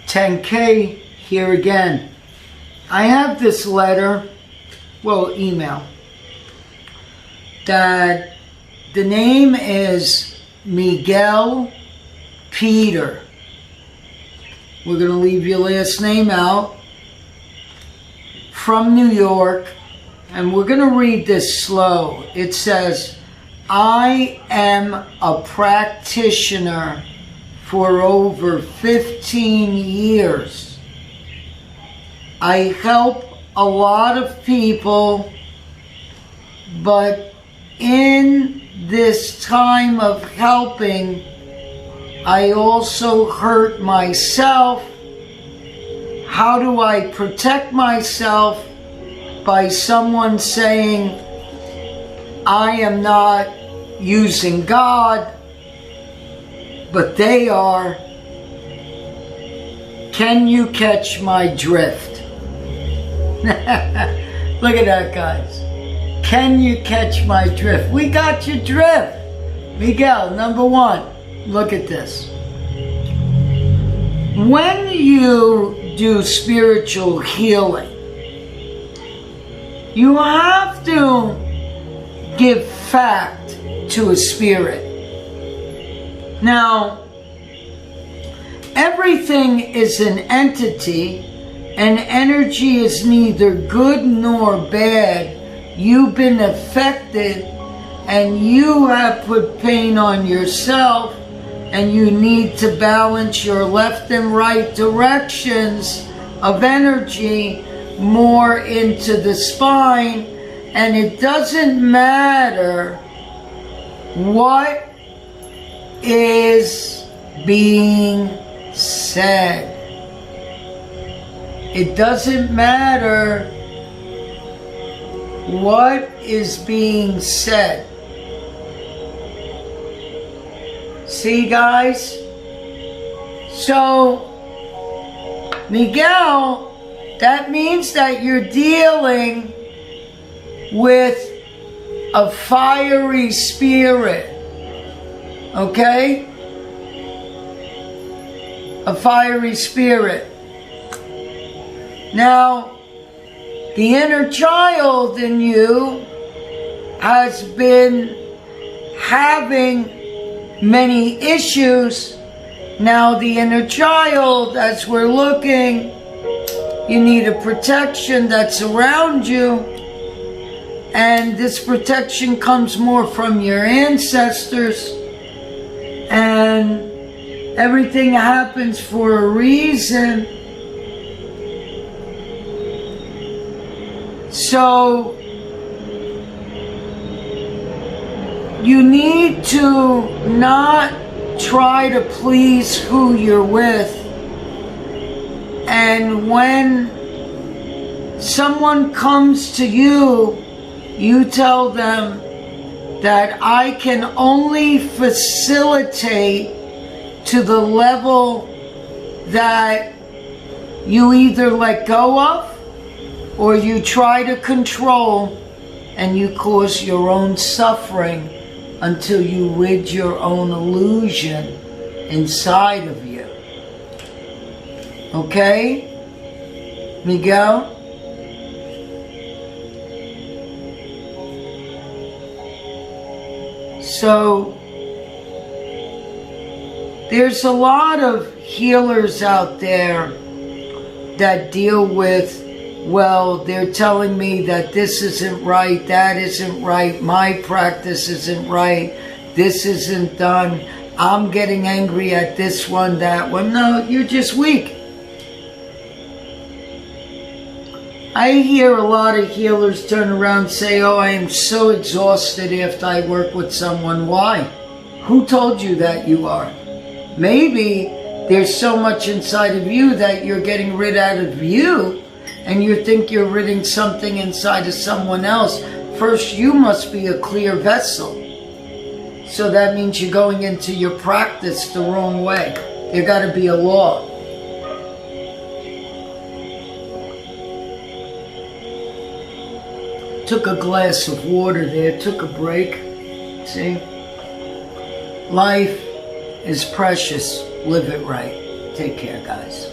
10K here again. I have this letter, well, email, that the name is Miguel Peter. We're going to leave your last name out. From New York. And we're going to read this slow. It says, I am a practitioner for over 15 years. I help a lot of people, but in this time of helping, I also hurt myself. How do I protect myself? By someone saying, I am not using God, but they are. Can you catch my drift? Look at that, guys. Can you catch my drift? We got your drift. Miguel, number one, look at this. When you do spiritual healing, you have to give fact to a spirit. Now, everything is an entity, and energy is neither good nor bad. You've been affected, and you have put pain on yourself, and you need to balance your left and right directions of energy more into the spine. And it doesn't matter what is being said. It doesn't matter what is being said. See, guys? So, Miguel, that means that you're dealing with a fiery spirit. Okay? A fiery spirit. Now, the inner child in you has been having many issues. Now, the inner child, as we're looking, you need a protection that's around you. And this protection comes more from your ancestors. And everything happens for a reason. So, you need to not try to please who you're with. And when someone comes to you, you tell them that I can only facilitate to the level that you either let go of or you try to control, and you cause your own suffering until you rid your own illusion inside of you. Okay? Miguel? So, there's a lot of healers out there that deal with, well, they're telling me that this isn't right, that isn't right, my practice isn't right, this isn't done, I'm getting angry at this one, that one. No, you're just weak. I hear a lot of healers turn around and say, oh, I am so exhausted after I work with someone. Why? Who told you that you are? Maybe there's so much inside of you that you're getting rid out of you, and you think you're ridding something inside of someone else. First, you must be a clear vessel. So that means you're going into your practice the wrong way. There got to be a law. Took a glass of water there, took a break. See? Life is precious. Live it right. Take care, guys.